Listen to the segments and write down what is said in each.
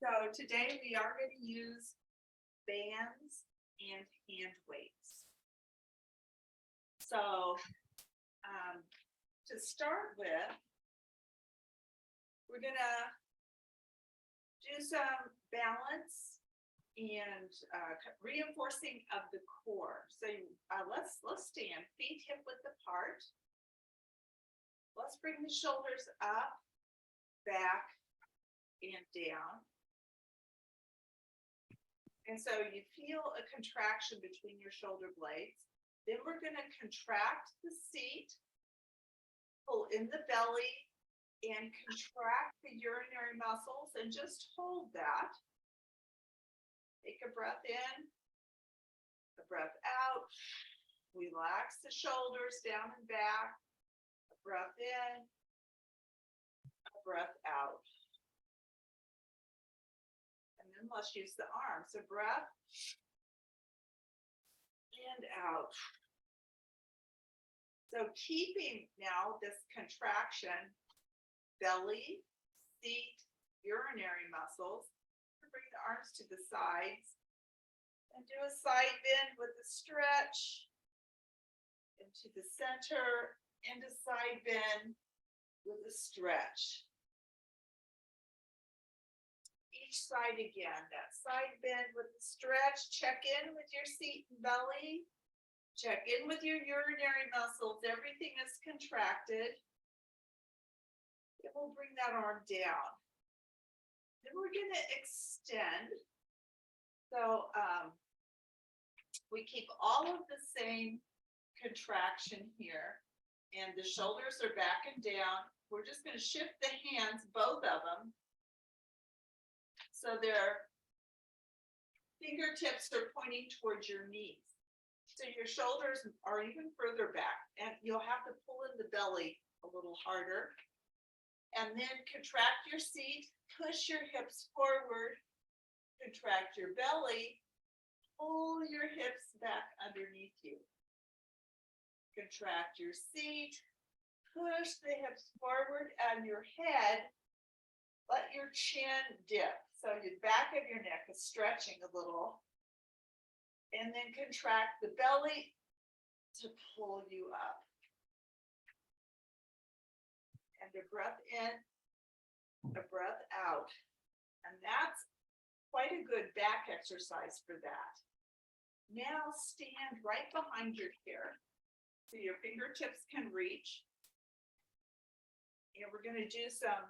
So today we are going to use bands and hand weights. So to start with, we're going to do some balance and reinforcing of the core. So let's stand feet hip width apart. Let's bring the shoulders up, back, and down. And so you feel a contraction between your shoulder blades. Then we're going to contract the seat, pull in the belly, and contract the urinary muscles, and just hold that. Take a breath in, a breath out. Relax the shoulders down and back. A breath in, a breath out. And then let's use the arms. A breath and out. So keeping now this contraction, belly, seat, urinary muscles. Bring the arms to the sides and do a side bend with a stretch into the center and a side bend with a stretch. Each side again, that side bend with the stretch. Check in with your seat and belly. Check in with your urinary muscles. Everything is contracted. Then we'll bring that arm down. Then we're going to extend. So we keep all of the same contraction here, and the shoulders are back and down. We're just going to shift the hands, both of them, so their fingertips are pointing towards your knees. So your shoulders are even further back, and you'll have to pull in the belly a little harder. And then contract your seat, push your hips forward, contract your belly, pull your hips back underneath you. Contract your seat, push the hips forward, and your head, let your chin dip. So the back of your neck is stretching a little. And then contract the belly to pull you up. And a breath in, a breath out. And that's quite a good back exercise for that. Now stand right behind your chair so your fingertips can reach. And we're going to do some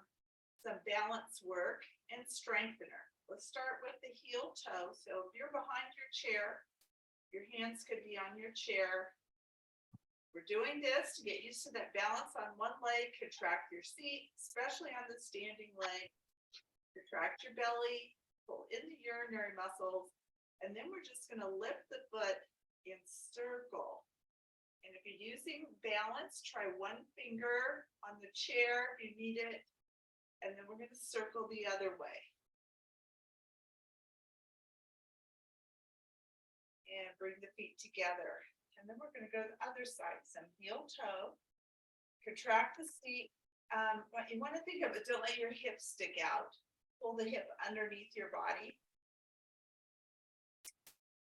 balance work and strengthener. Let's start with the heel toe. So if you're behind your chair, your hands could be on your chair. We're doing this to get used to that balance on one leg. Contract your seat, especially on the standing leg. Contract your belly, pull in the urinary muscles, and then we're just going to lift the foot and circle. And if you're using balance, try one finger on the chair if you need it, and then we're going to circle the other way. And bring the feet together. And then we're going to go to the other side, some heel toe, contract the seat. You want to think of it, don't let your hips stick out. Pull the hip underneath your body.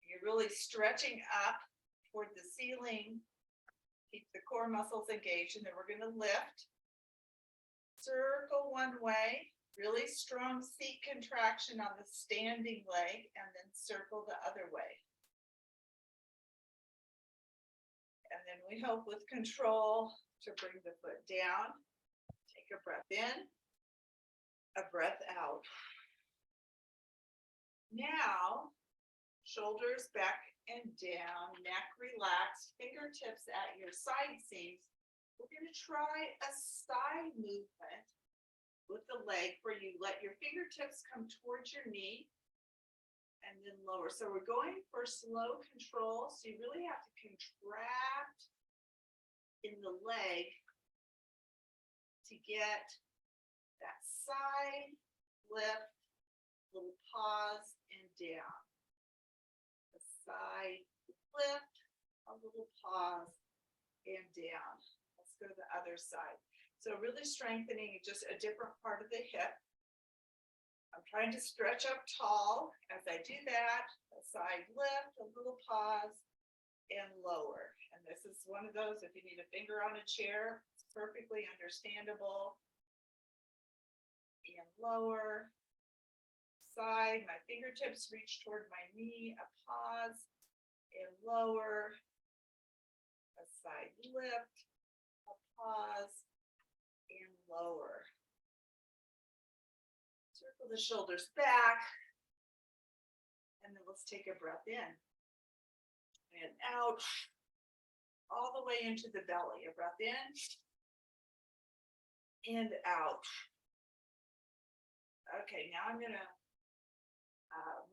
You're really stretching up toward the ceiling. Keep the core muscles engaged, and then we're going to lift. Circle one way, really strong seat contraction on the standing leg, and then circle the other way. And then we hope with control to bring the foot down. Take a breath in, a breath out. Now, shoulders back and down, neck relaxed, fingertips at your side seams. We're going to try a side movement with the leg where you let your fingertips come towards your knee and then lower. So we're going for slow control. So you really have to contract in the leg to get that side lift, little pause, and down. The side lift, a little pause, and down. Let's go to the other side. So really strengthening just a different part of the hip. I'm trying to stretch up tall. As I do that, a side lift, a little pause, and lower. And this is one of those, if you need a finger on a chair, it's perfectly understandable. And lower. Side, my fingertips reach toward my knee, a pause, and lower. A side lift, a pause, and lower. Circle the shoulders back. And then let's take a breath in. And out. All the way into the belly. A breath in. And out. Okay, now I'm gonna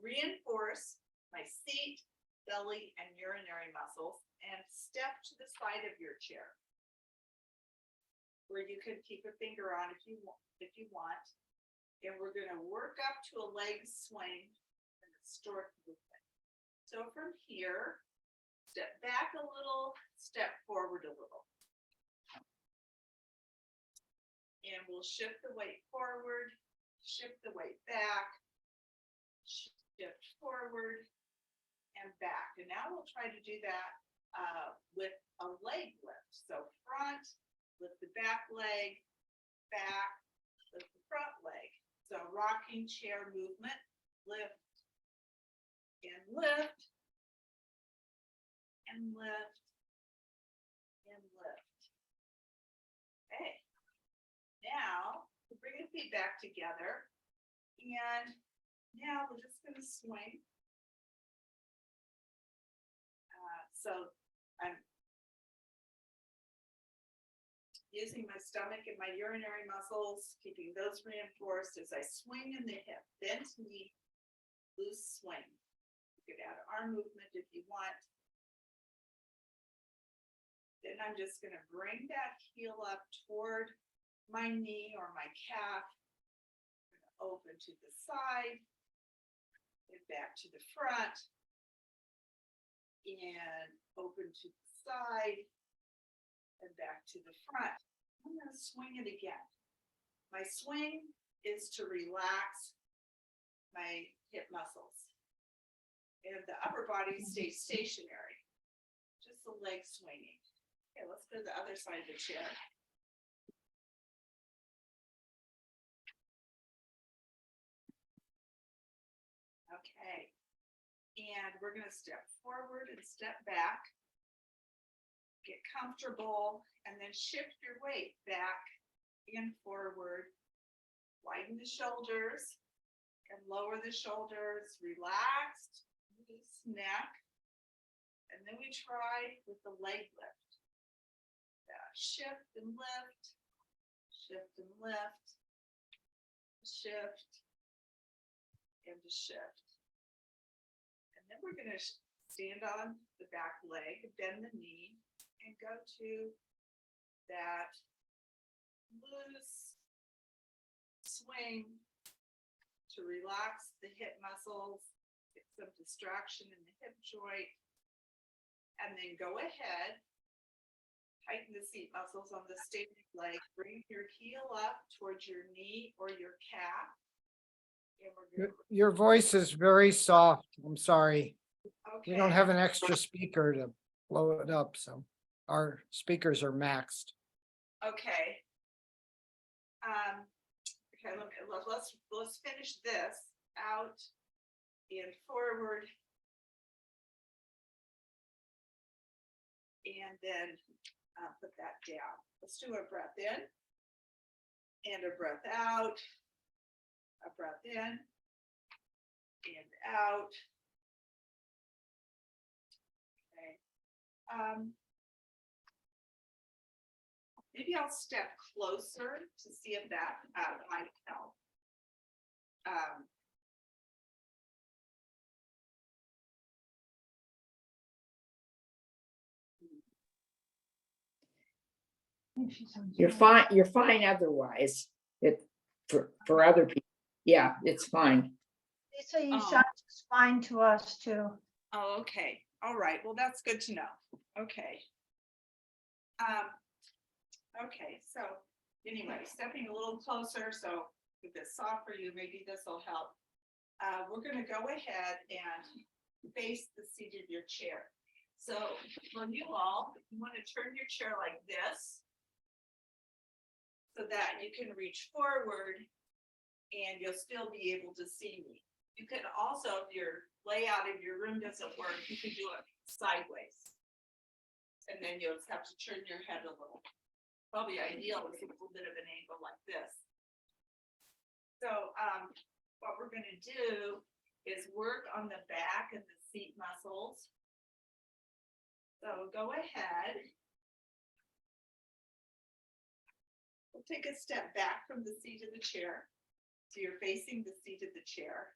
reinforce my seat, belly, and urinary muscles and step to the side of your chair where you can keep a finger on if you want. And we're going to work up to a leg swing and a stork movement. So from here, step back a little, step forward a little. And we'll shift the weight forward, shift the weight back, shift forward and back. And now we'll try to do that with a leg lift. So front, lift the back leg, back, lift the front leg. So rocking chair movement, lift and lift and lift and lift. Okay. Now we'll bring the feet back together, and now we're just going to swing. So I'm using my stomach and my urinary muscles, keeping those reinforced as I swing in the hip, bent knee, loose swing. You could add arm movement if you want. Then I'm just going to bring that heel up toward my knee or my calf. Open to the side and back to the front and open to the side and back to the front. I'm going to swing it again. My swing is to relax my hip muscles and the upper body stays stationary, just the leg swinging. Okay, let's go to the other side of the chair. Okay, and we're going to step forward and step back, get comfortable, and then shift your weight back and forward. Widen the shoulders and lower the shoulders, relaxed, loose neck. And then we try with the leg lift. Shift and lift, shift and lift, shift and shift. And then we're going to stand on the back leg, bend the knee, and go to that loose swing to relax the hip muscles, get some distraction in the hip joint, and then go ahead, tighten the seat muscles on the standing leg, bring your heel up towards your knee or your calf. Your voice is very soft. I'm sorry. Okay. We don't have an extra speaker to blow it up, so our speakers are maxed. Okay. Okay, let's finish this out and forward. And then put that down. Let's do a breath in and a breath out. A breath in and out. Okay. Maybe I'll step closer to see if that might help. You're fine. You're fine otherwise. For other people, yeah, it's fine. Lisa, you sound just fine to us too. Oh, okay. All right. Well, that's good to know. Okay. Okay. So anyway, stepping a little closer. So if it's soft for you, maybe this will help. We're gonna go ahead and face the seat of your chair. So for you all, you want to turn your chair like this so that you can reach forward and you'll still be able to see me. You can also, if your layout of your room doesn't work, you can do it sideways. And then you'll just have to turn your head a little. Probably ideal is a little bit of an angle like this. So what we're gonna do is work on the back and the seat muscles. So go ahead. We'll take a step back from the seat of the chair. So you're facing the seat of the chair.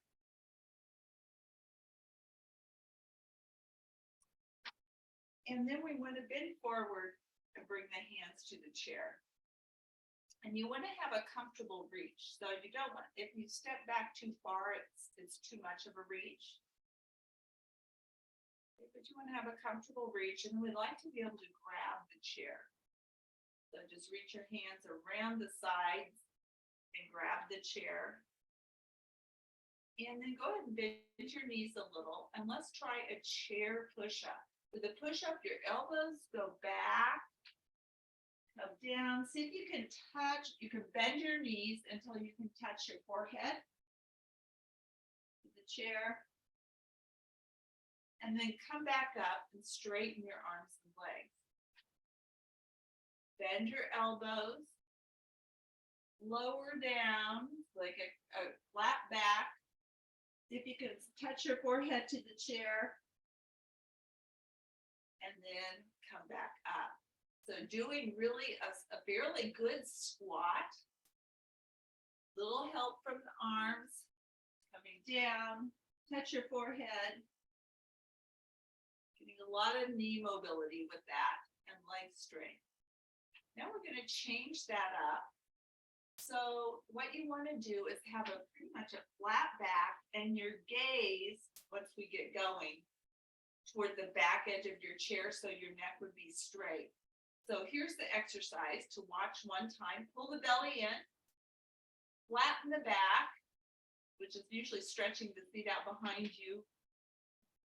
And then we want to bend forward and bring the hands to the chair. And you want to have a comfortable reach. So you don't want, if you step back too far, it's too much of a reach. But you want to have a comfortable reach, and we'd like to be able to grab the chair. So just reach your hands around the sides and grab the chair. And then go ahead and bend your knees a little, and let's try a chair push-up. With the push-up, your elbows go back, come down. See if you can touch, you can bend your knees until you can touch your forehead to the chair. And then come back up and straighten your arms and legs. Bend your elbows. Lower down like a flat back. See if you can touch your forehead to the chair. And then come back up. So doing really a fairly good squat. Little help from the arms. Coming down. Touch your forehead. Getting a lot of knee mobility with that and leg strength. Now we're going to change that up. So what you want to do is have a pretty much a flat back and your gaze, once we get going, toward the back edge of your chair so your neck would be straight. So here's the exercise to watch one time. Pull the belly in, flatten the back, which is usually stretching the seat out behind you.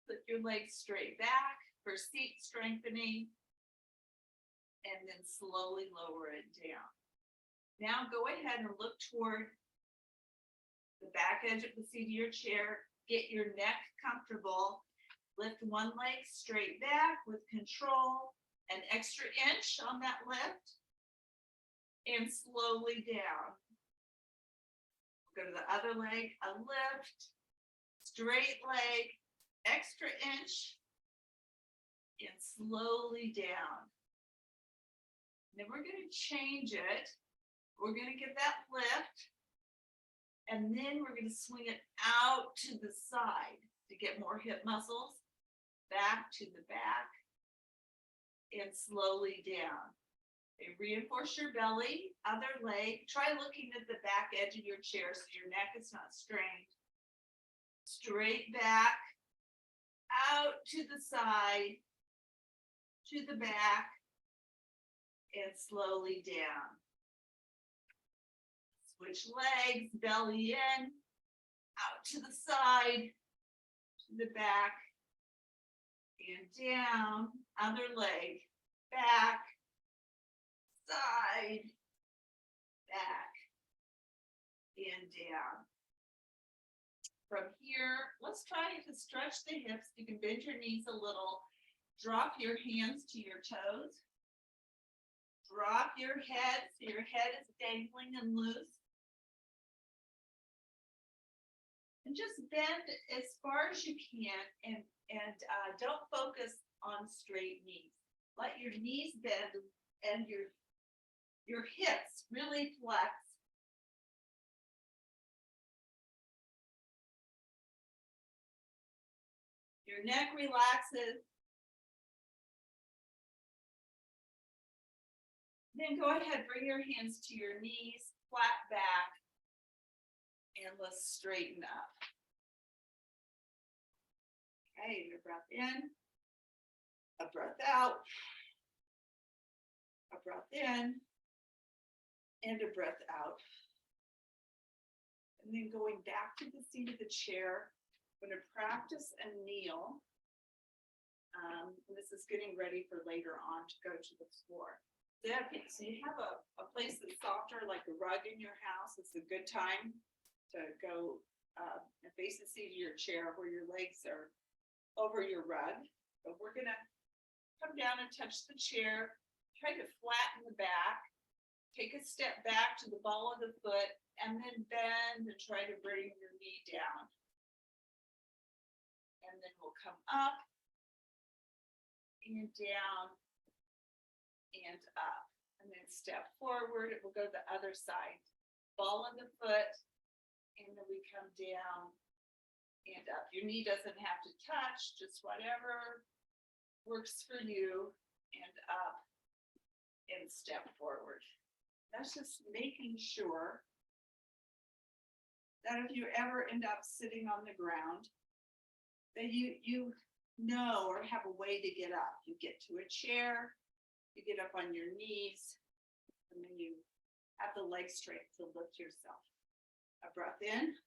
Put your legs straight back for seat strengthening, and then slowly lower it down. Now go ahead and look toward the back edge of the seat of your chair. Get your neck comfortable. Lift one leg straight back with control, an extra inch on that lift, and slowly down. Go to the other leg, a lift, straight leg, extra inch, and slowly down. Then we're going to change it. We're going to give that lift, and then we're going to swing it out to the side to get more hip muscles, back to the back, and slowly down. Okay, reinforce your belly, other leg. Try looking at the back edge of your chair so your neck is not strained. Straight back, out to the side, to the back, and slowly down. Switch legs, belly in, out to the side, to the back, and down. Other leg, back, side, back, and down. From here, let's try to stretch the hips. You can bend your knees a little. Drop your hands to your toes. Drop your head so your head is dangling and loose. And just bend as far as you can and don't focus on straight knees. Let your knees bend and your hips really flex. Your neck relaxes. Then go ahead, bring your hands to your knees, flat back, and let's straighten up. Okay, your breath in, a breath out, a breath in, and a breath out. And then going back to the seat of the chair, I'm gonna practice a kneel. This is getting ready for later on to go to the floor. So you have a place that's softer, like a rug in your house. It's a good time to go and face the seat of your chair where your legs are over your rug. But we're gonna come down and touch the chair, try to flatten the back, take a step back to the ball of the foot, and then bend and try to bring your knee down. And then we'll come up and down and up, and then step forward. It will go the other side. Ball of the foot, and then we come down and up. Your knee doesn't have to touch, just whatever works for you, and up and step forward. That's just making sure that if you ever end up sitting on the ground, that you know or have a way to get up. You get to a chair, you get up on your knees, and then you have the leg strength to lift yourself. A breath in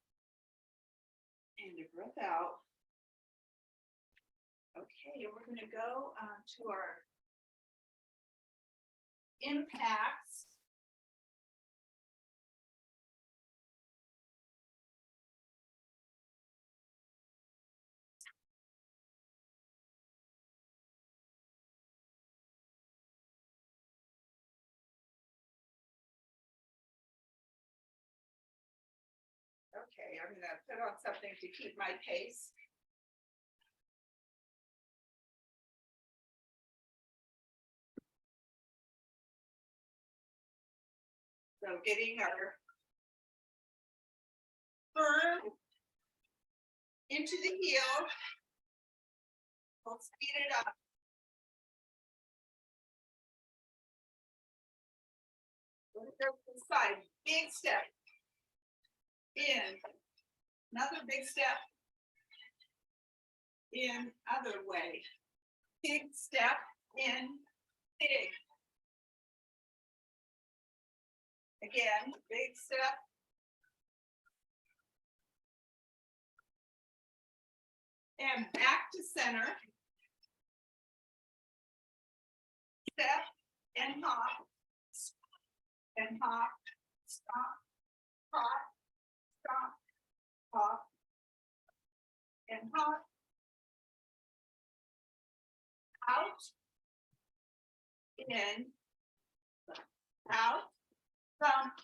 and a breath out. Okay, we're going to go to our impacts. Okay, I'm going to put on something to keep my pace. So getting our firm into the heel. We'll speed it up. Let's go to the side. Big step. In. Another big step. In. Other way. Big step. In. Big. Again, big step. And back to center. Step and hop. And hop. Stop. Hop. Stop. Hop. And hop. Out. In. Out. Thump.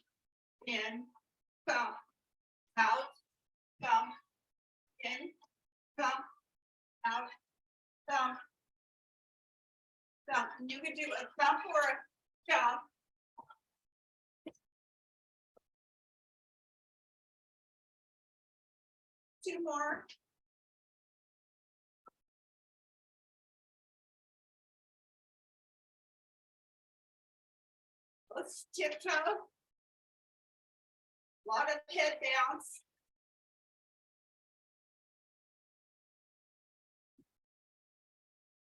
In. Thump. Out. Thump. In. Thump. Out. Thump. Thump. And you can do a thump or a jump. Two more. Let's tiptoe. A lot of head bounce.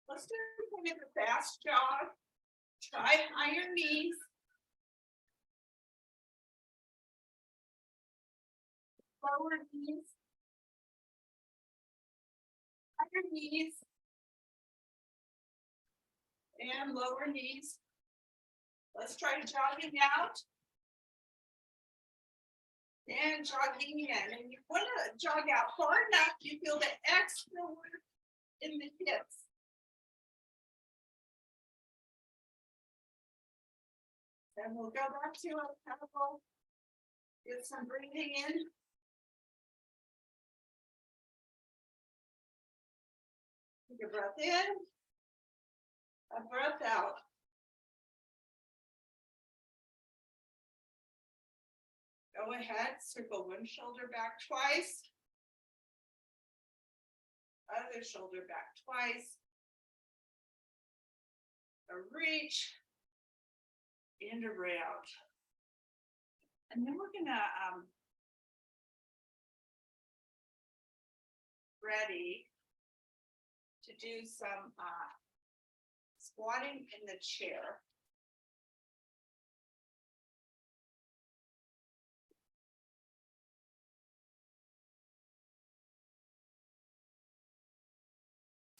Let's do kind of a fast jog. Try higher knees. Lower knees. Higher knees. And lower knees. Let's try jogging out. And jogging in. And you want to jog out far enough you feel the extra work in the hips. And we'll go back to a couple. Get some breathing in. Take a breath in. A breath out. Go ahead, circle one shoulder back twice. Other shoulder back twice. A reach. And around. And then we're gonna ready to do some squatting in the chair.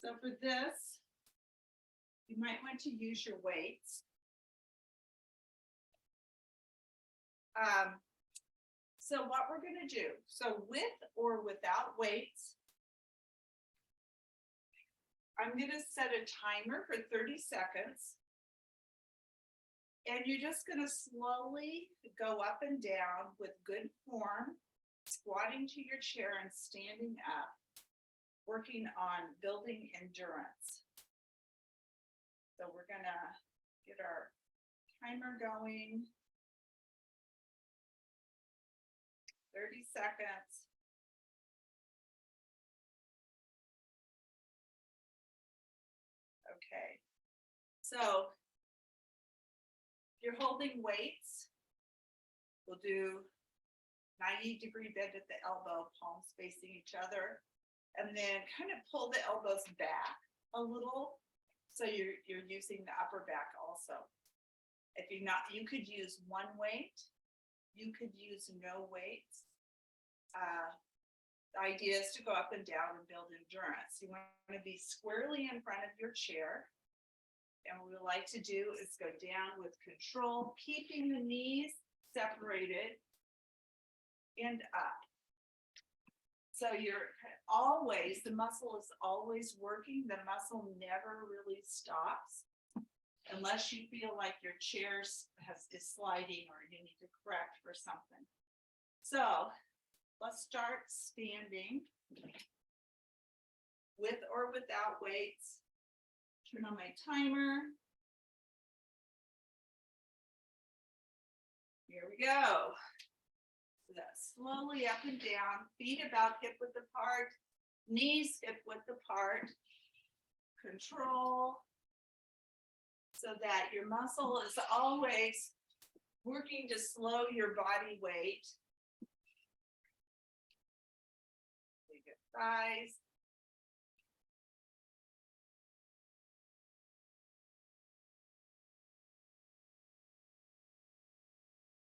So for this, you might want to use your weights. So what we're gonna do, so with or without weights, I'm gonna set a timer for 30 seconds. And you're just gonna slowly go up and down with good form, squatting to your chair and standing up, working on building endurance. So we're gonna get our timer going. 30 seconds. Okay, so you're holding weights. We'll do 90-degree bend at the elbow, palms facing each other, and then kind of pull the elbows back a little. So you're using the upper back also. If you're not, you could use one weight. You could use no weights. The idea is to go up and down and build endurance. You want to be squarely in front of your chair. And what we like to do is go down with control, keeping the knees separated and up. So you're always, the muscle is always working. The muscle never really stops unless you feel like your chair is sliding or you need to correct for something. So let's start standing with or without weights. Turn on my timer. Here we go. So that's slowly up and down, feet about hip width apart, knees hip width apart. Control. So that your muscle is always working to slow your body weight. Big thighs.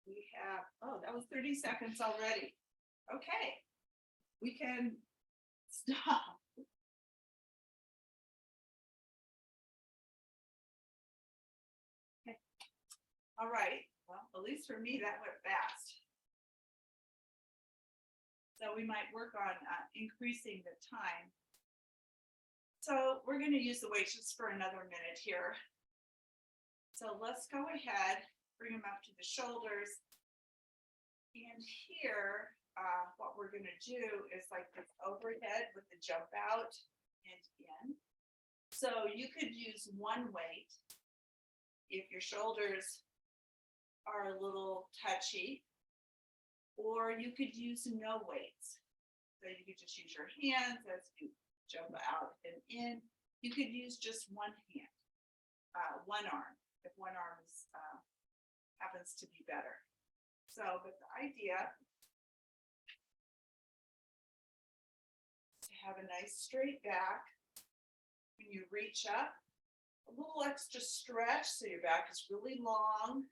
We have, oh, that was 30 seconds already. Okay, we can stop. Okay. All right, well, at least for me, that went fast. So we might work on increasing the time. So we're going to use the weights just for another minute here. So let's go ahead, bring them up to the shoulders. And here, what we're going to do is like this overhead with the jump out and in. So you could use one weight if your shoulders are a little touchy, or you could use no weights. So you could just use your hands as you jump out and in. You could use just one hand, one arm, if one arm is, happens to be better. So, but the idea is to have a nice straight back. When you reach up, a little extra stretch so your back is really long.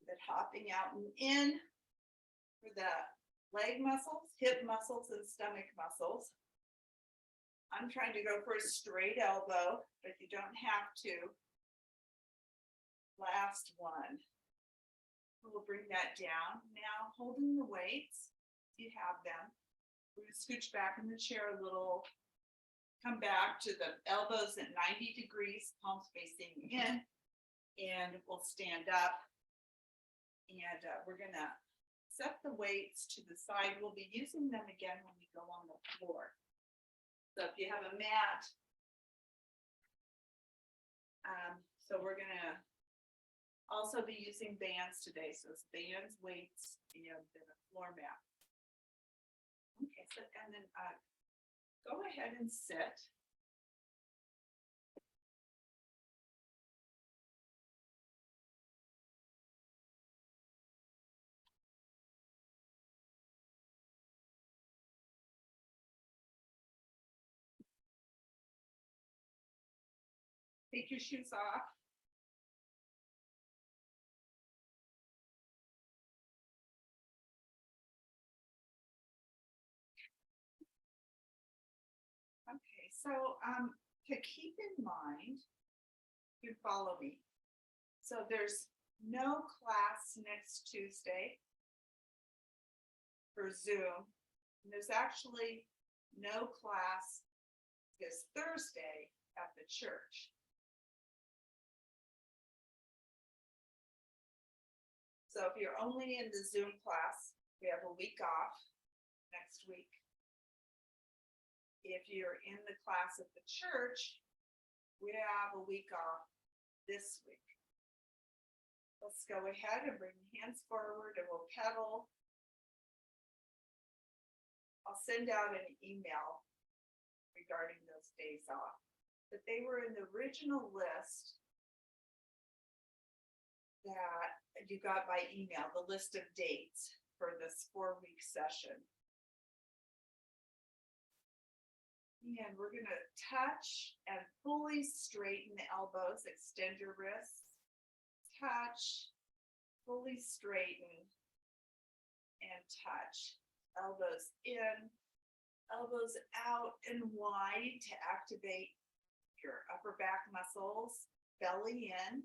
Then hopping out and in for the leg muscles, hip muscles, and stomach muscles. I'm trying to go for a straight elbow, but you don't have to. Last one. We'll bring that down. Now holding the weights, you have them. We're going to scooch back in the chair a little. Come back to the elbows at 90 degrees, palms facing in, and we'll stand up. And we're going to set the weights to the side. We'll be using them again when we go on the floor. So if you have a mat, so we're going to also be using bands today. So it's bands, weights, and then a floor mat. Okay, so and then go ahead and sit. Take your shoes off. Okay, So, to keep in mind, you follow me. So there's no class next Tuesday for Zoom. And there's actually no class this Thursday at the church. So if you're only in the Zoom class, we have a week off next week. If you're in the class at the church, we have a week off this week. Let's go ahead and bring your hands forward and we'll pedal. I'll send out an email regarding those days off, but they were in the original list that you got by email, the list of dates for this 4-week session. And we're gonna touch and fully straighten the elbows, extend your wrists, touch, fully straighten, and touch. Elbows in, elbows out and wide to activate your upper back muscles, belly in,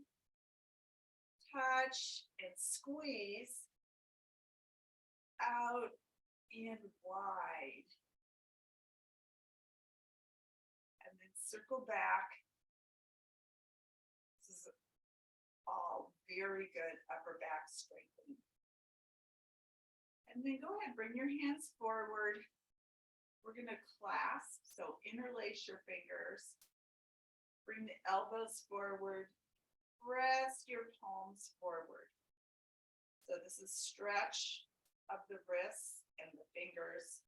touch and squeeze, out and wide. And then circle back. This is all very good upper back strengthening. And then go ahead, bring your hands forward. We're gonna clasp, so interlace your fingers. Bring the elbows forward. Press your palms forward. So this is stretch of the wrists and the fingers.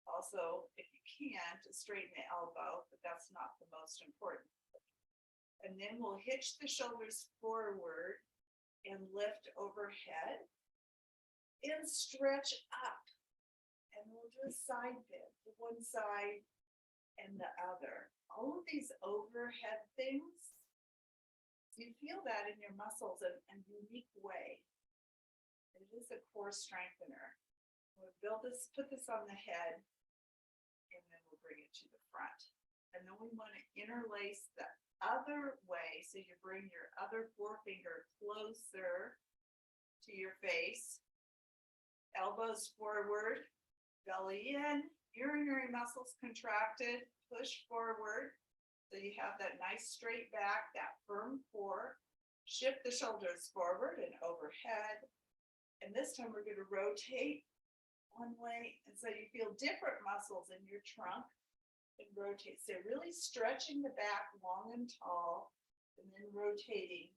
Also, if you can, to straighten the elbow, but that's not the most important. And then we'll hitch the shoulders forward and lift overhead and stretch up. And we'll do a side bend to one side and the other. All of these overhead things, you feel that in your muscles in a unique way. It is a core strengthener. We'll build this, put this on the head, and then we'll bring it to the front. And then we want to interlace the other way. So you bring your other forefinger closer to your face, elbows forward, belly in, urinary muscles contracted, push forward. So you have that nice straight back, that firm core. Shift the shoulders forward and overhead. And this time we're going to rotate one way. And so you feel different muscles in your trunk and rotate. So really stretching the back long and tall and then rotating.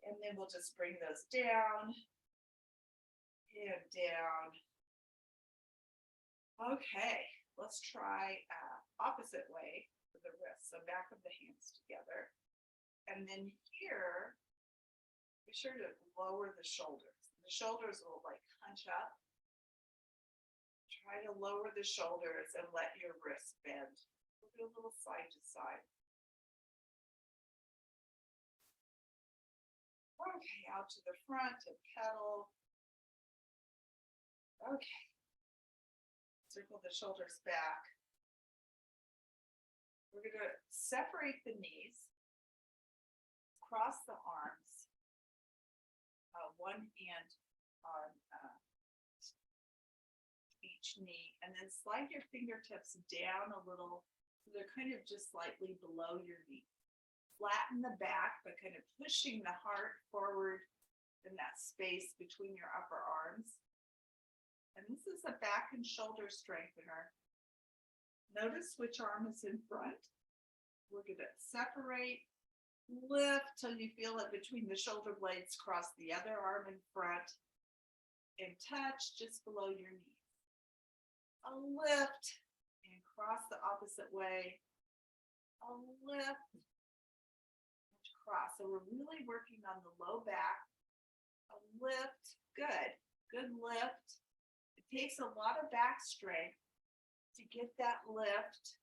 And then we'll just bring those down and down. Okay, let's try opposite way for the wrists. So back of the hands together. And then here, be sure to lower the shoulders. The shoulders will like hunch up. Try to lower the shoulders and let your wrists bend. We'll do a little side to side. Okay, out to the front and pedal. Okay. Circle the shoulders back. We're going to separate the knees, cross the arms, one hand on each knee, and then slide your fingertips down a little so they're kind of just slightly below your knee. Flatten the back by kind of pushing the heart forward in that space between your upper arms. And this is a back and shoulder strengthener. Notice which arm is in front. We're going to separate, lift till you feel it between the shoulder blades, cross the other arm in front, and touch just below your knee. A lift and cross the opposite way. A lift and cross. So we're really working on the low back. A lift, good lift. It takes a lot of back strength to get that lift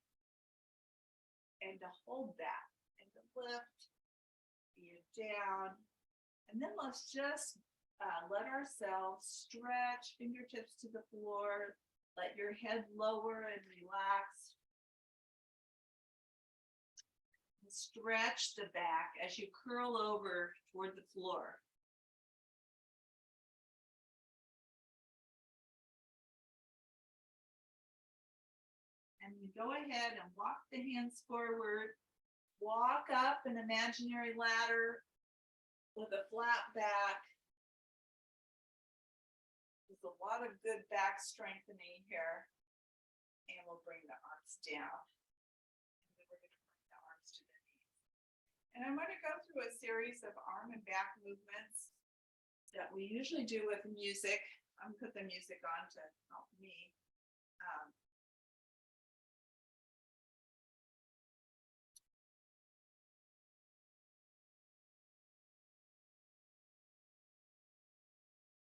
and to hold that and to lift you down. And then let's just let ourselves stretch fingertips to the floor, Let your head lower and relax. And stretch the back as you curl over toward the floor. And you go ahead and walk the hands forward. Walk up an imaginary ladder with a flat back. There's a lot of good back strengthening here. And we'll bring the arms down. And then we're going to bring the arms to the knees. And I'm going to go through a series of arm and back movements that we usually do with music. I'm going to put the music on to help me.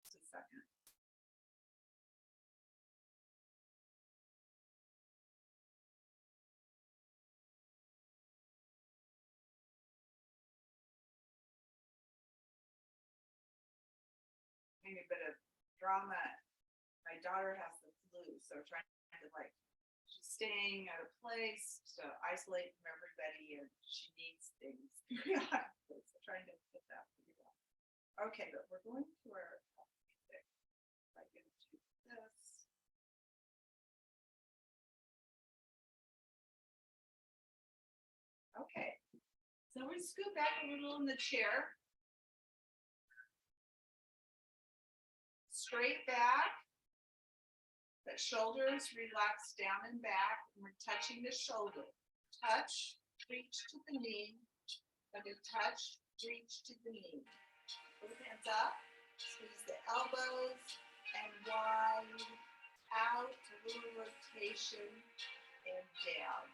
Just a second. Maybe a bit of drama. My daughter has the flu, so trying to she's staying at a place to isolate from everybody, and she needs things periodically. So trying to put that figured out. Okay, but we're going to our music. If I can do this. Okay, so we scoot back a little in the chair. Straight back. The shoulders relax down and back. And we're touching the shoulder. Touch, reach to the knee. But a touch, reach to the knee. Both hands up. Squeeze the elbows and wide out. A little rotation and down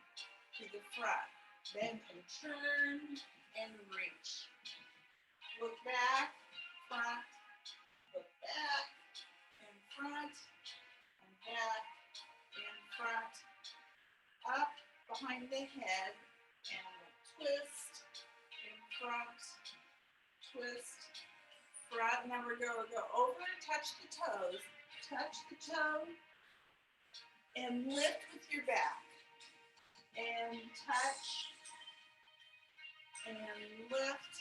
to the front. Then turn and reach. Look back, front, look back, and front, and back, and front, up behind the head, and twist, in front, twist, front. Now we're going to go over and touch the toes, and lift with your back, and touch, and lift,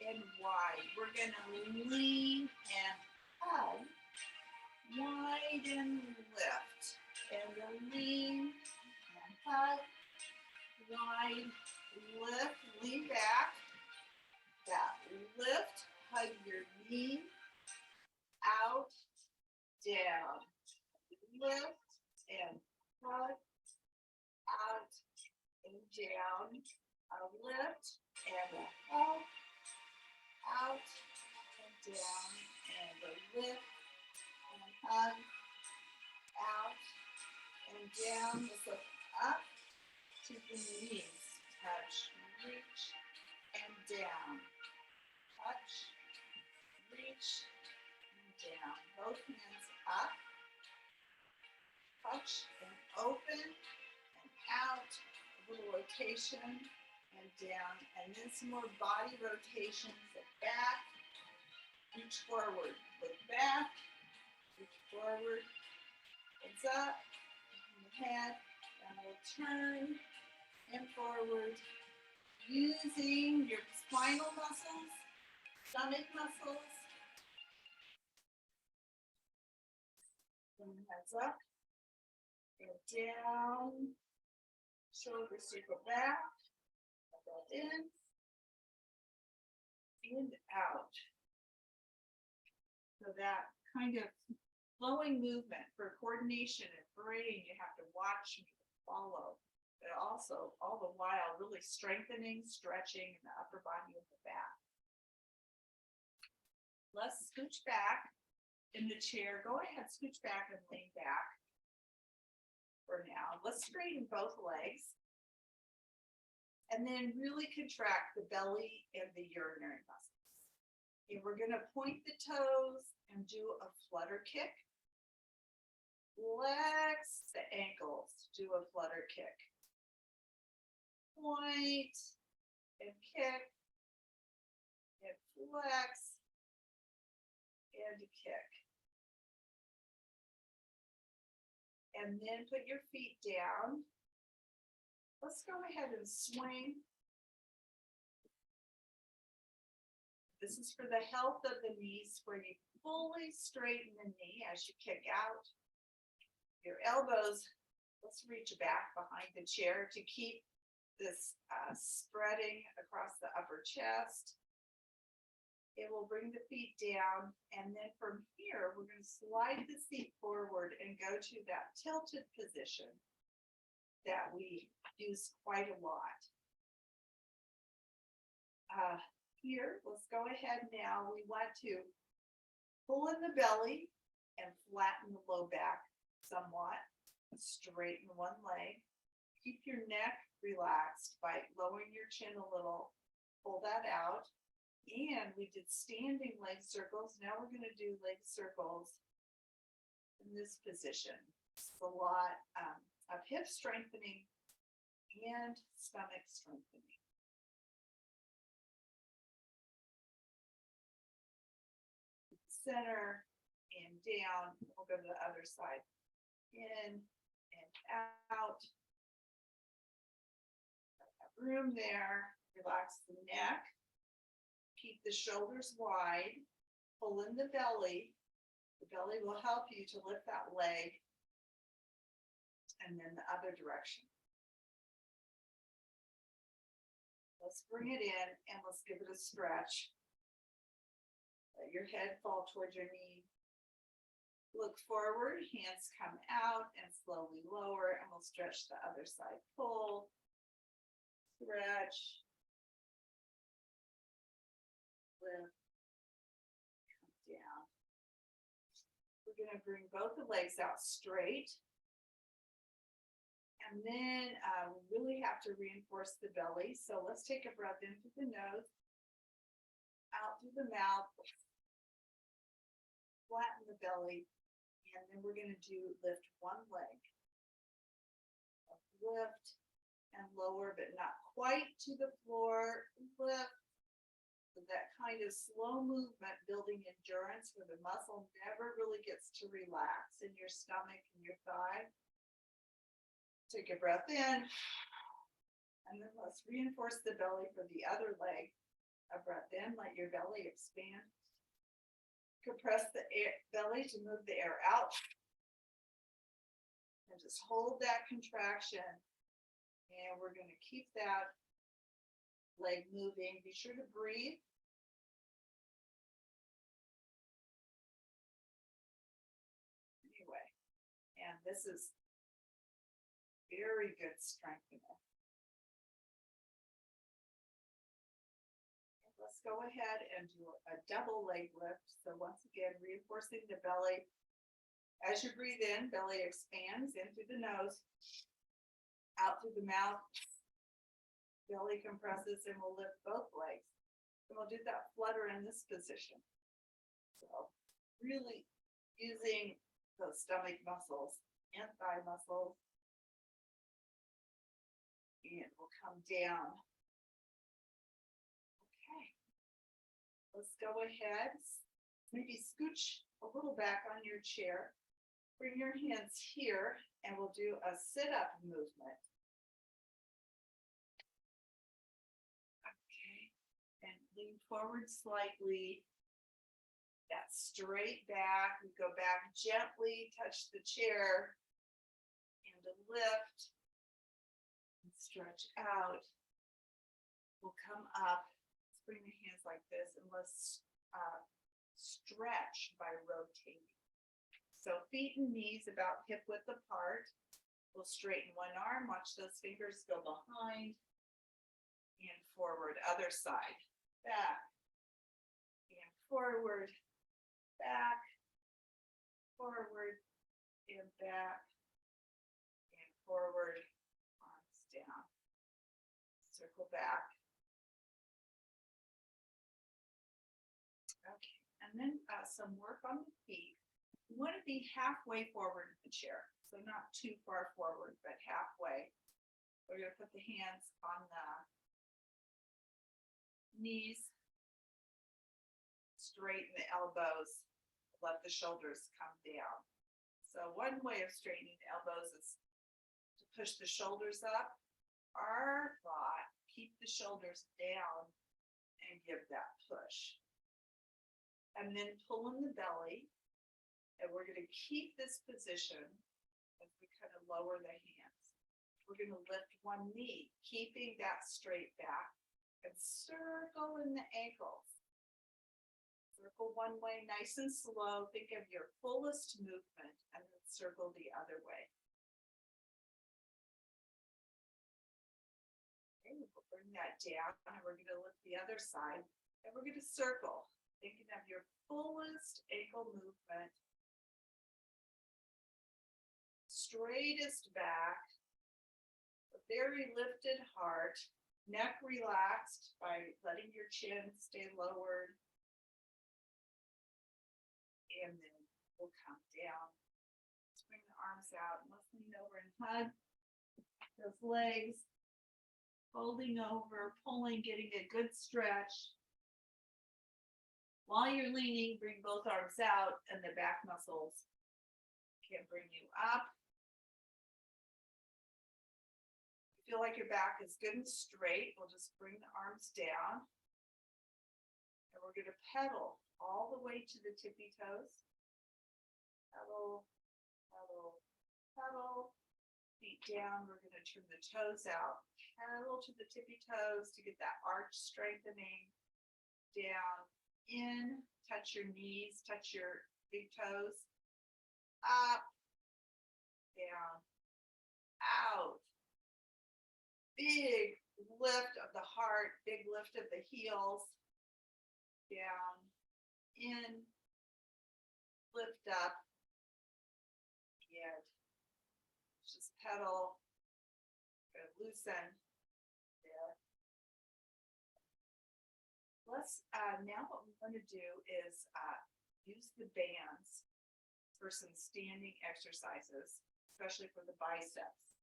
and wide. We're gonna lean and hug, wide and lift, and a lean and hug, wide, lift, lean back, that lift, hug your knee, out, down, lift and hug, out and down, a lift and a hug, out and down, and a lift and hug, out and down, lift up to the knees, touch, reach, and down, touch, reach, and down, both hands up, touch and open, and out, a little rotation, and down, and then some more body rotations, the back, reach forward, look back, reach forward, heads up, and the head, and we'll turn and forward, using your spinal muscles, stomach muscles, and heads up, and down, shoulder circle back, in and out. So that kind of flowing movement for coordination and brain, you have to watch me follow, but also all the while really strengthening, stretching in the upper body of the back. Let's scooch back in the chair. Go ahead, scooch back and lean back for now. Let's straighten both legs. And then really contract the belly and the urinary muscles. And we're going to point the toes and do a flutter kick. Flex the ankles, do a flutter kick. Point and kick and flex and kick. and then put your feet down. Let's go ahead and swing. This is for the health of the knees, where you fully straighten the knee as you kick out. Your elbows, let's reach back behind the chair to keep this spreading across the upper chest. It will bring the feet down, and then from here, we're going to slide the seat forward and go to that tilted position that we use quite a lot. Here, let's go ahead now. We want to pull in the belly and flatten the low back somewhat. Straighten one leg. Keep your neck relaxed by lowering your chin a little. Pull that out. And we did standing leg circles. Now we're going to do leg circles in this position. It's a lot of hip strengthening and stomach strengthening. Center and down. We'll go to the other side. In and out. Room there. Relax the neck. Keep the shoulders wide. Pull in the belly. The belly will help you to lift that leg. And then the other direction. Let's bring it in and let's give it a stretch. Let your head fall towards your knee. Look forward, hands come out and slowly lower, and we'll stretch the other side. Pull, stretch, lift, come down. We're going to bring both the legs out straight. And then we really have to reinforce the belly. So let's take a breath in through the nose, out through the mouth, flatten the belly, and then we're going to do lift one leg. Lift and lower, but not quite to the floor. Lift. So that kind of slow movement, building endurance where the muscle never really gets to relax in your stomach and your thigh. Take a breath in, and then let's reinforce the belly for the other leg. A breath in, let your belly expand. Compress the belly to move the air out. And just hold that contraction. And we're going to keep that leg moving. Be sure to breathe. Anyway, and this is very good strengthening. Let's go ahead and do a double leg lift. So once again, reinforcing the belly. As you breathe in, belly expands in through the nose, out through the mouth. Belly compresses, and we'll lift both legs. And we'll do that flutter in this position. So really using those stomach muscles and thigh muscles. And we'll come down. Let's go ahead, maybe scooch a little back on your chair. Bring your hands here, and we'll do a sit-up movement. Okay, and lean forward slightly. That straight back. We go back gently, touch the chair, and a lift. And stretch out. We'll come up. Bring the hands like this, and let's stretch by rotating. So feet and knees about hip width apart. We'll straighten one arm, watch those fingers go behind and forward. Other side, back and forward, back, forward and back and forward, arms down. Circle back. Okay, and then some work on the feet. You want to be halfway forward in the chair, so not too far forward, but halfway. We're going to put the hands on the knees, straighten the elbows, let the shoulders come down. So one way of straightening the elbows is to push the shoulders up. Our thought, keep the shoulders down and give that push. And then pull in the belly. And we're gonna keep this position as we kind of lower the hands. We're gonna lift one knee, keeping that straight back and circle in the ankles. Circle one way, nice and slow. Think of your fullest movement and then circle the other way. Okay, we'll bring that down and we're gonna lift the other side and we're gonna circle, thinking of your fullest ankle movement. Straightest back, a very lifted heart, neck relaxed by letting your chin stay lowered. And then we'll come down. Let's bring the arms out and let's lean over and hug those legs. Folding over, pulling, getting a good stretch. While you're leaning, bring both arms out and the back muscles can bring you up. Feel like your back is good and straight, we'll just bring the arms down. And we're gonna pedal all the way to the tippy toes. Pedal, pedal, pedal. Feet down, we're gonna turn the toes out. Pedal to the tippy toes to get that arch strengthening. Down, in, touch your knees, touch your big toes. Up, down, out. Big lift of the heart, big lift of the heels. Down, in, lift up, and just pedal, loosen there. Let's, now what we want to do is use the bands for some standing exercises, especially for the biceps.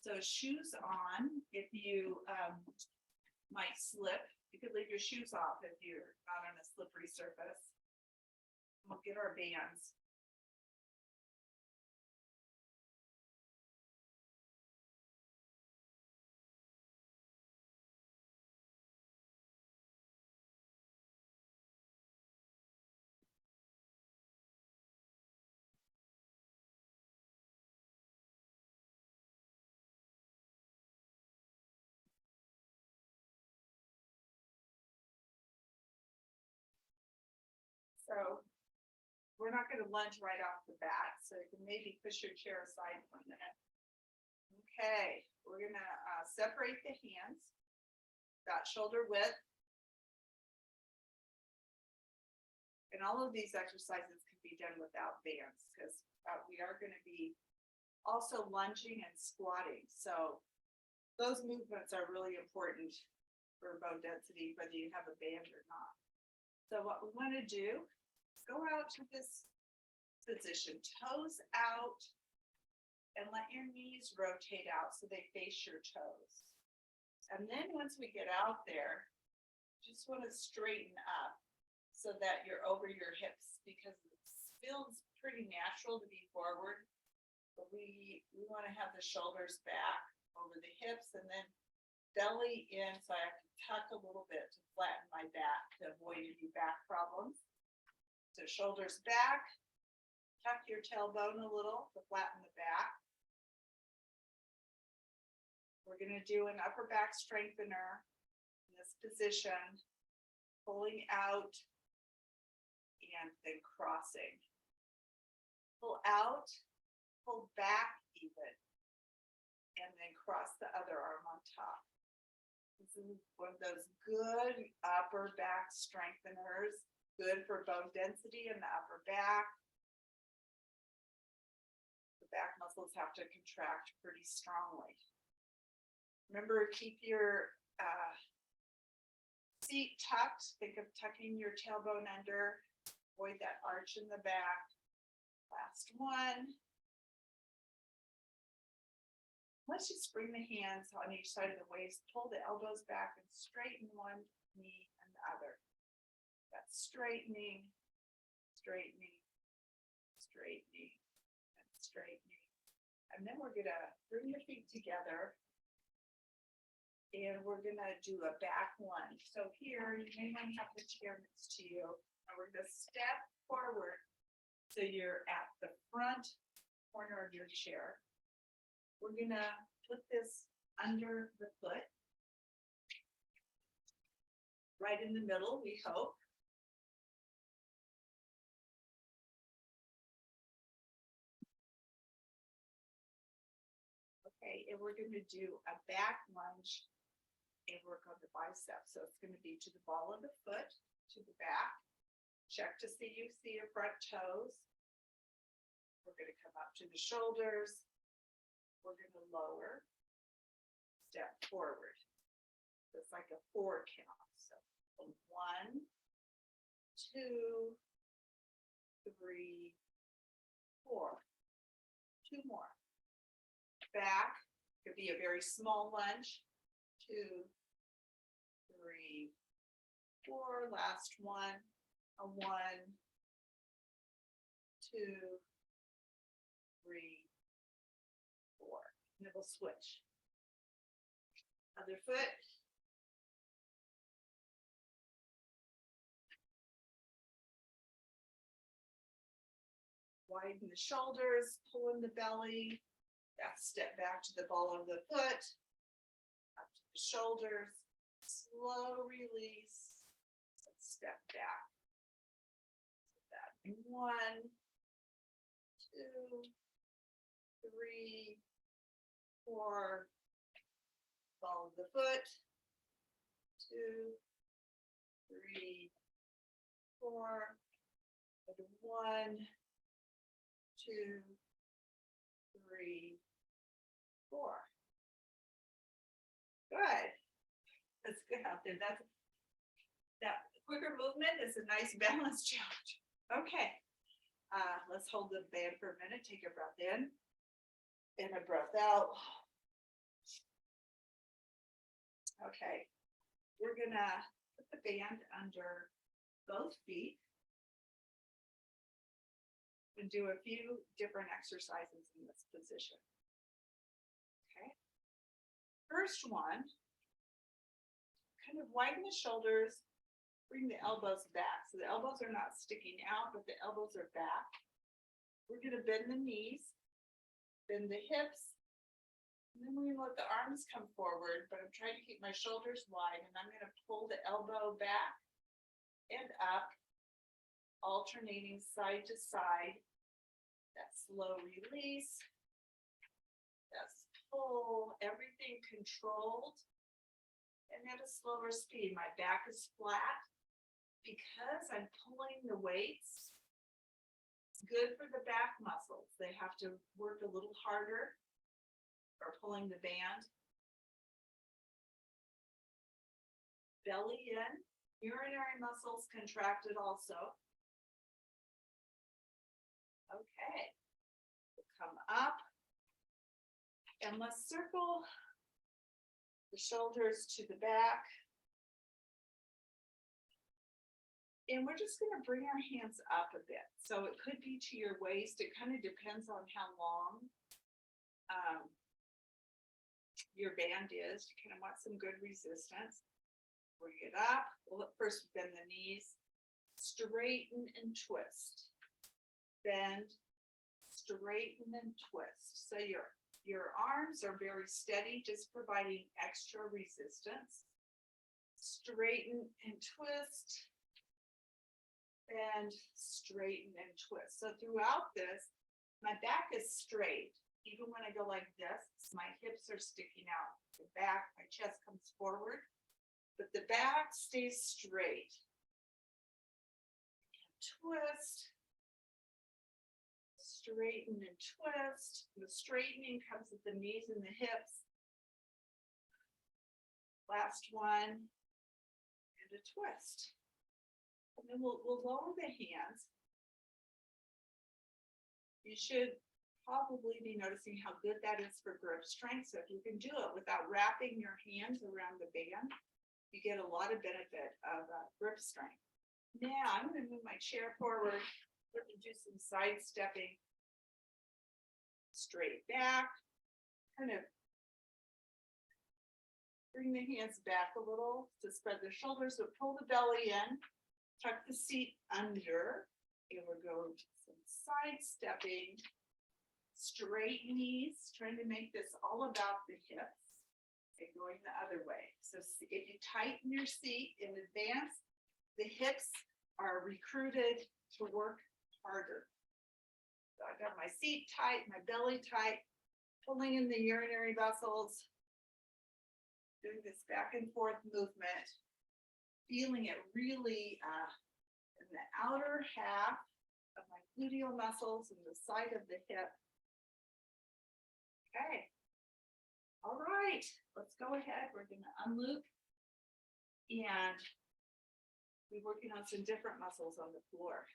So shoes on, if you might slip, you could leave your shoes off if you're not on a slippery surface. We'll get our bands. So we're not going to lunge right off the bat, so you can maybe push your chair aside for a minute. Okay, we're going to separate the hands, about shoulder width. And all of these exercises can be done without bands because we are going to be also lunging and squatting. So those movements are really important for bone density, whether you have a band or not. So what we want to do is go out to this position, toes out, and let your knees rotate out so they face your toes. And then once we get out there, just want to straighten up so that you're over your hips because it feels pretty natural to be forward. But we want to have the shoulders back over the hips and then belly in, so I have to tuck a little bit to flatten my back to avoid any back problems. So shoulders back, tuck your tailbone a little to flatten the back. We're going to do an upper back strengthener in this position, pulling out and then crossing. Pull out, pull back even, and then cross the other arm on top. This is one of those good upper back strengtheners, good for bone density in the upper back. The back muscles have to contract pretty strongly. Remember, keep your seat tucked. Think of tucking your tailbone under. Avoid that arch in the back. Last one. Let's just bring the hands on each side of the waist. Pull the elbows back and straighten one knee and the other. That's straightening, straightening, straightening, and straightening. And then we're gonna bring your feet together. And we're gonna do a back lunge. So here, you may want to have the chair next to you, and we're gonna step forward. So you're at the front corner of your chair. We're gonna put this under the foot. Right in the middle, we hope. Okay, and we're gonna do a back lunge and work on the biceps. So it's gonna be to the ball of the foot, to the back. Check to see you see your front toes. We're gonna come up to the shoulders. We're gonna lower, step forward. It's like a 4 count. So 1, 2, 3, 4. 2 more. Back, could be a very small lunge. 2, 3, 4. Last one. A 1, 2, 3, 4. And then we'll switch. Other foot. Widen the shoulders, pull in the belly. That step back to the ball of the foot. Up to the shoulders. Slow release. Step back. That 1, 2, 3, 4. Ball of the foot. 2, 3, 4. 1, 2, 3, 4. Good. That's good out there. That quicker movement is a nice balance challenge. Okay. Let's hold the band for a minute. Take a breath in and a breath out. Okay. We're gonna put the band under both feet and do a few different exercises in this position. Okay. First one, kind of widen the shoulders, bring the elbows back. So the elbows are not sticking out, but the elbows are back. We're gonna bend the knees, bend the hips, and then we're gonna let the arms come forward, but I'm trying to keep my shoulders wide, and I'm gonna pull the elbow back and up, alternating side to side. That slow release. That's pull, everything controlled. And at a slower speed, my back is flat because I'm pulling the weights. It's good for the back muscles. They have to work a little harder or pulling the band. Belly in, urinary muscles contracted also. Okay, we'll come up and let's circle the shoulders to the back. And we're just gonna bring our hands up a bit. So it could be to your waist. It kind of depends on how long your band is. You kind of want some good resistance. Bring it up. We'll first bend the knees, straighten and twist. Bend, straighten and twist. So your arms are very steady, just providing extra resistance. Straighten and twist. Bend, straighten and twist. So throughout this, my back is straight. Even when I go like this, my hips are sticking out. The back, my chest comes forward, but the back stays straight. Twist. Straighten and twist. The straightening comes at the knees and the hips. Last one, and a twist. And then we'll lower the hands. You should probably be noticing how good that is for grip strength. So if you can do it without wrapping your hands around the band, you get a lot of benefit of grip strength. Now I'm going to move my chair forward. Let me do some side stepping. straight back, kind of bring the hands back a little to spread the shoulders, so pull the belly in, tuck the seat under, and we'll go to some side stepping, straight knees, trying to make this all about the hips and going the other way. So if you tighten your seat in advance, the hips are recruited to work harder. So I've got my seat tight, my belly tight, pulling in the urinary vessels, doing this back and forth movement, feeling it really in the outer half of my gluteal muscles and the side of the hip. Okay. All right, let's go ahead. We're going to unloop and we're working on some different muscles on the floor.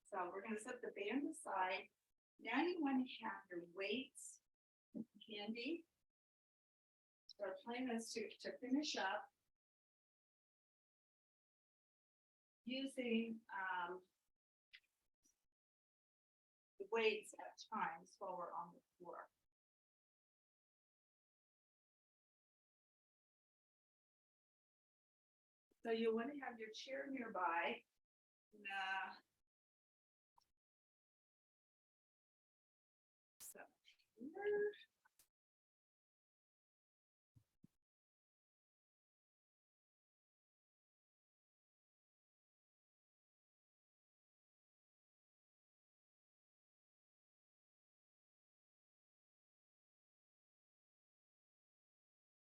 So we're going to set the band aside. Now you want to have your weights handy. So our plan is to finish up using the weights at times while we're on the floor. So you want to have your chair nearby. So here.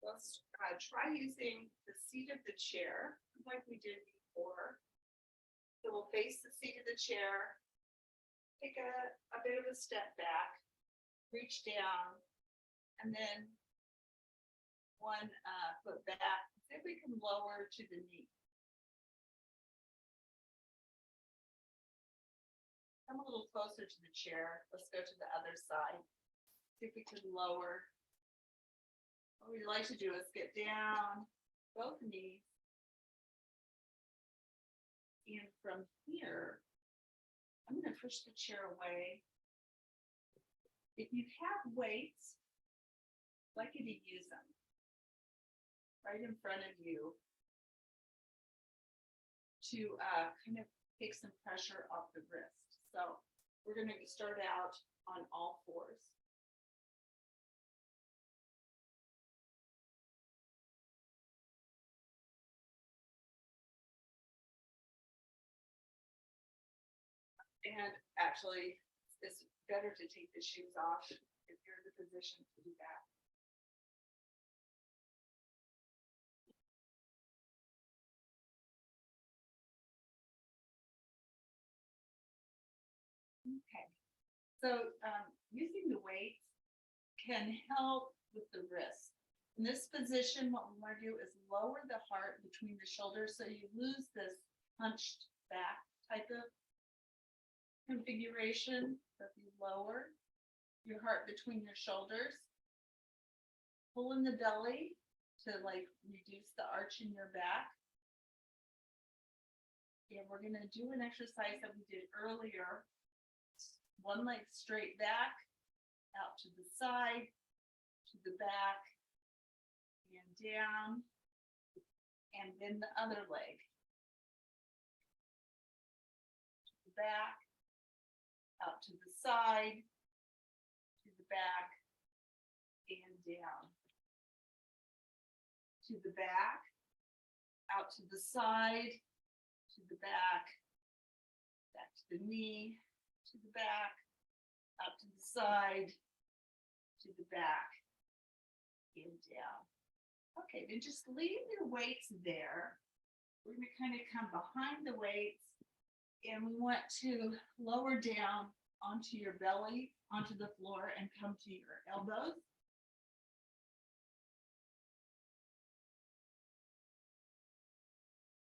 Let's try using the seat of the chair like we did before. So we'll face the seat of the chair, take a bit of a step back, reach down, and then one foot back. See if we can lower to the knee. Come a little closer to the chair. Let's go to the other side. See if we can lower. What we'd like to do is get down both knees. And from here, I'm going to push the chair away. If you have weights, I'd like you to use them right in front of you to kind of take some pressure off the wrist. So we're going to start out on all fours. And actually, it's better to take the shoes off if you're in the position to do that. Okay, so using the weights can help with the wrist. In this position, what we want to do is lower the heart between the shoulders so you lose this hunched back type of configuration. So if you lower your heart between your shoulders, pull in the belly to like reduce the arch in your back. And we're going to do an exercise that we did earlier. One leg straight back, out to the side, to the back, and down, and then the other leg. To the back, out to the side, to the back, and down. To the back, out to the side, to the back, back to the knee, to the back, out to the side, to the back, and down. Okay, then just leave your weights there. We're going to kind of come behind the weights, and we want to lower down onto your belly, onto the floor, and come to your elbows.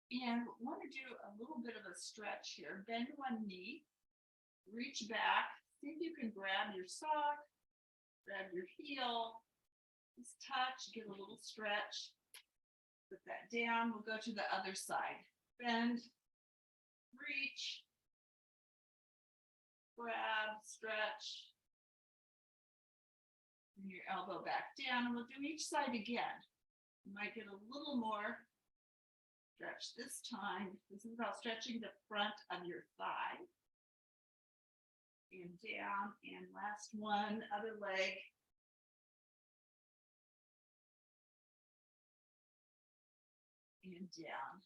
And want to do a little bit of a stretch here. Bend one knee, reach back, see if you can grab your sock, grab your heel, just touch, get a little stretch. Put that down. We'll go to the other side. Bend, reach, grab, stretch, Bring your elbow back down and we'll do each side again. You might get a little more stretch this time. This is about stretching the front of your thigh. And down, and last one, other leg. And down.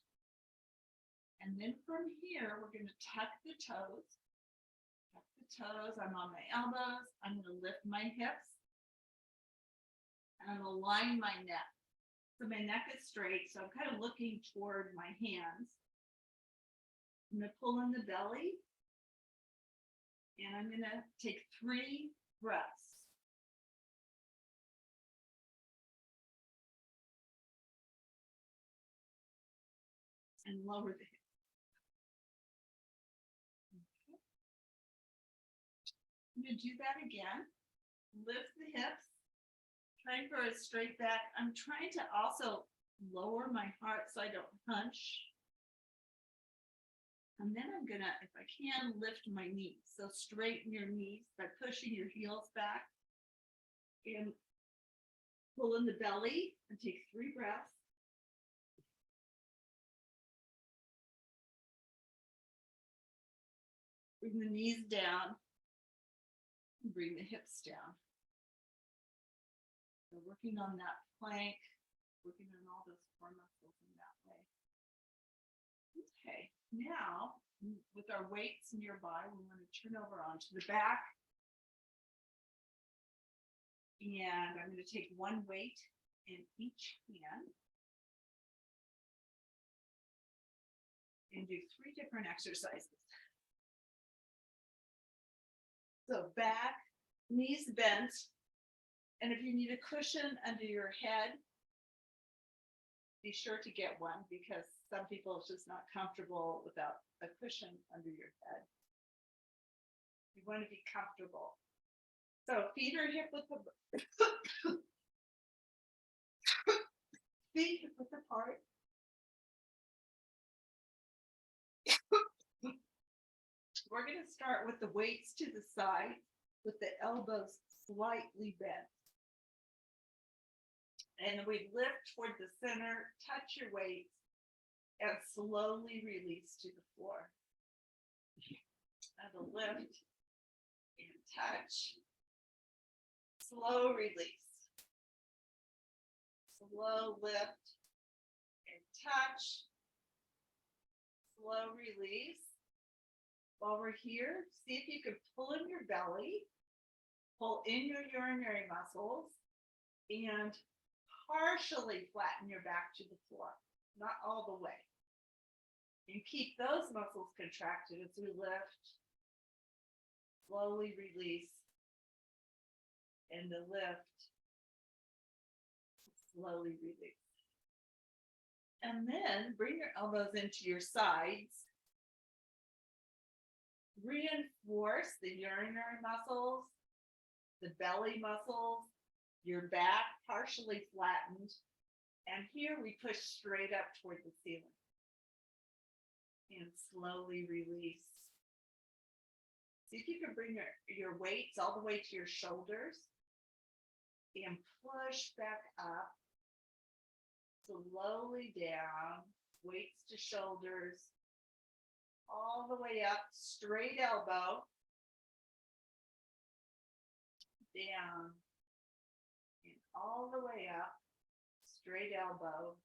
And then from here, we're going to tuck the toes. Tuck the toes. I'm on my elbows. I'm going to lift my hips. And I'm going to line my neck. So my neck is straight, so I'm kind of looking toward my hands. I'm going to pull in the belly. And I'm going to take 3 breaths. And lower the hips. Okay. I'm going to do that again. Lift the hips. Trying for a straight back. I'm trying to also lower my heart so I don't hunch. And then I'm gonna, if I can, lift my knees. So straighten your knees by pushing your heels back. And pull in the belly and take 3 breaths. Bring the knees down. And bring the hips down. So working on that plank, working on all those core muscles in that way. Okay, now with our weights nearby, we want to turn over onto the back. And I'm going to take 1 weight in each hand. And do 3 different exercises. So back, knees bent. And if you need a cushion under your head, be sure to get one because some people it's just not comfortable without a cushion under your head. You want to be comfortable. So feet are hip width feet hip width apart. We're going to start with the weights to the side with the elbows slightly bent. And we lift toward the center, touch your weights, and slowly release to the floor. And a lift and touch. Slow release. Slow lift and touch. Slow release. While we're here, see if you can pull in your belly, pull in your urinary muscles, and partially flatten your back to the floor, not all the way. And keep those muscles contracted as we lift, slowly release, and the lift, slowly release. And then bring your elbows into your sides. Reinforce the urinary muscles, the belly muscles, your back partially flattened, and here we push straight up toward the ceiling. And slowly release. See if you can bring your weights all the way to your shoulders and push back up. Slowly down, weights to shoulders, all the way up, straight elbow, down, and all the way up, straight elbow,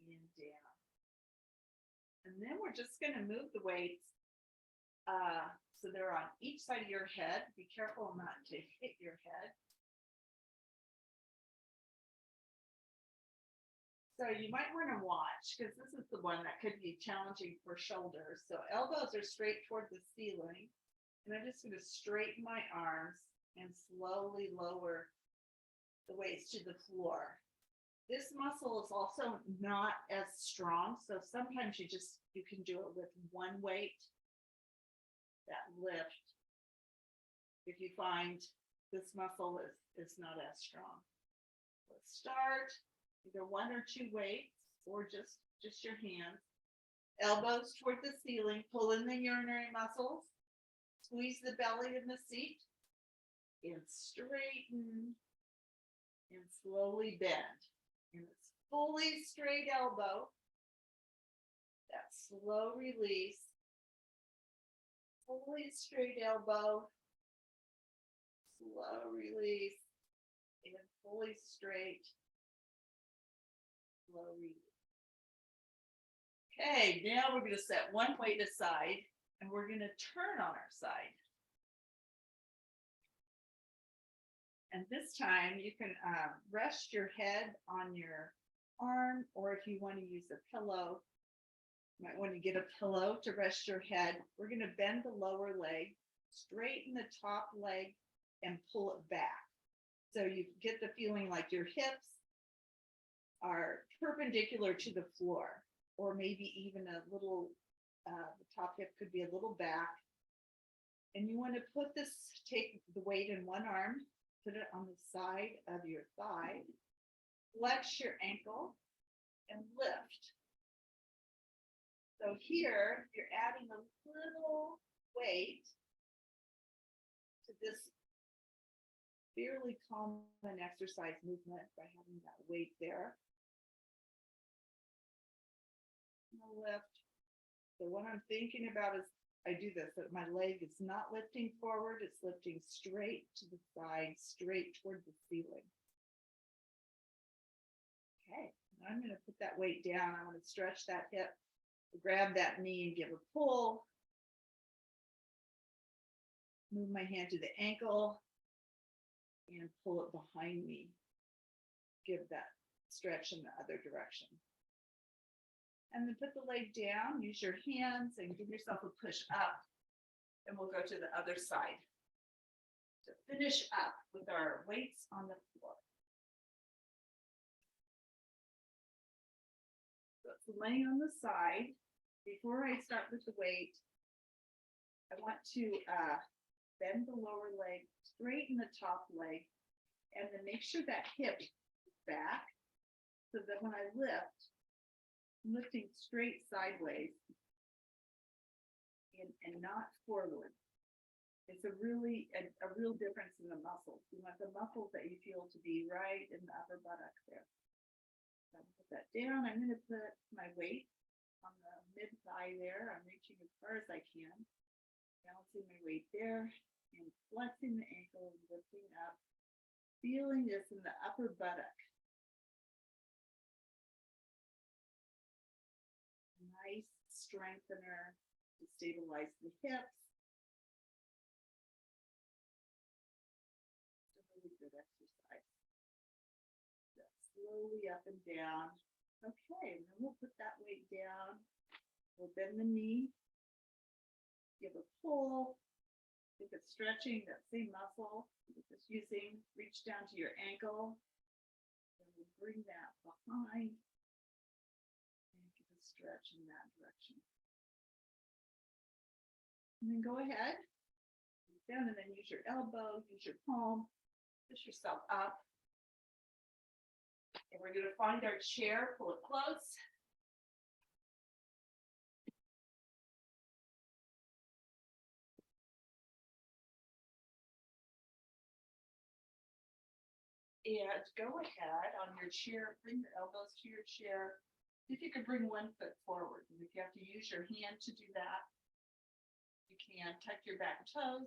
and down. And then we're just going to move the weights so they're on each side of your head. Be careful not to hit your head. So you might want to watch because this is the one that could be challenging for shoulders. So elbows are straight toward the ceiling. And I'm just going to straighten my arms and slowly lower the weights to the floor. This muscle is also not as strong. So sometimes you can do it with 1 weight, that lift. If you find this muscle is not as strong. Let's start. Either 1 or 2 weights or just your hands. Elbows toward the ceiling, pull in the urinary muscles, squeeze the belly in the seat, and straighten and slowly bend. And it's fully straight elbow. That slow release. Fully straight elbow. Slow release. And fully straight. Slow release. Okay, now we're gonna set one weight aside and we're gonna turn on our side. And this time you can rest your head on your arm, or if you want to use a pillow, you might want to get a pillow to rest your head. We're going to bend the lower leg, straighten the top leg, and pull it back. So you get the feeling like your hips are perpendicular to the floor, or maybe even a little, the top hip could be a little back. And you want to put this, take the weight in one arm, put it on the side of your thigh, flex your ankle, and lift. So here, you're adding a little weight to this fairly common exercise movement by having that weight there. Lift. So what I'm thinking about is I do this, that my leg is not lifting forward, it's lifting straight to the side, straight toward the ceiling. Okay, I'm going to put that weight down. I want to stretch that hip, grab that knee and give a pull. Move my hand to the ankle and pull it behind me. Give that stretch in the other direction. And then put the leg down, use your hands and give yourself a push up. And we'll go to the other side to finish up with our weights on the floor. So it's laying on the side. Before I start with the weight, I want to bend the lower leg, straighten the top leg, and then make sure that hip is back so that when I lift, I'm lifting straight sideways and not forward. It's a real difference in the muscles. You want the muscles that you feel to be right in the upper buttock there. So I'm gonna put that down. I'm going to put my weight on the mid thigh there. I'm reaching as far as I can. Balancing my weight there and flexing the ankle and lifting up. Feeling this in the upper buttock. Nice strengthener to stabilize the hips. It's a really good exercise. Slowly up and down. Okay, and then we'll put that weight down. We'll bend the knee. Give a pull. If it's stretching that same muscle, just using, reach down to your ankle. And we'll bring that behind. Stretch in that direction. And then go ahead, down and then use your elbow, use your palm, push yourself up. And we're going to find our chair, pull it close. And go ahead on your chair, bring your elbows to your chair. If you could bring one foot forward, and if you have to use your hand to do that, you can tuck your back toes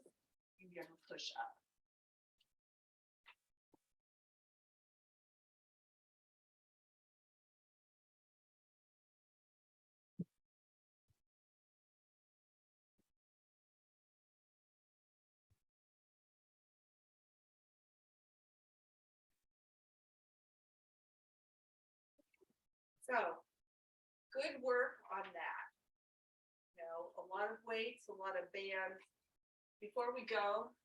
and give a push up. So, good work on that. You know, a lot of weights, a lot of bands. Before we go,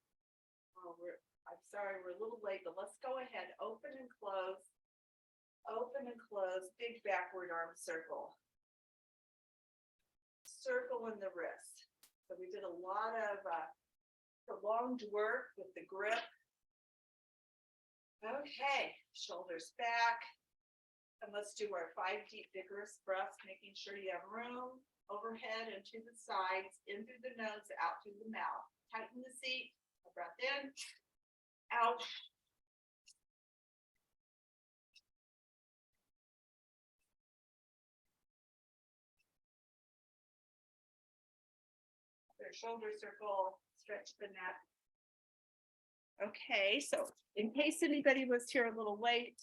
I'm sorry, we're a little late, but let's go ahead, open and close, big backward arm circle. Circle in the wrist. So we did a lot of prolonged work with the grip. Okay, shoulders back. And let's do our 5 deep vigorous breaths, making sure you have room overhead and to the sides, in through the nose, out through the mouth. Tighten the seat, a breath in, out. Their shoulder circle, stretch the neck. Okay, so in case anybody was here a little late,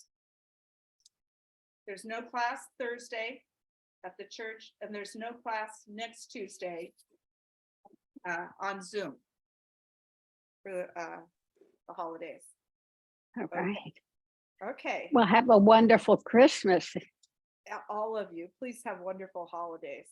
there's no class Thursday at the church, and there's no class next Tuesday on Zoom for the holidays. All right. Okay, Well, have a wonderful Christmas. all of you, please have wonderful holidays.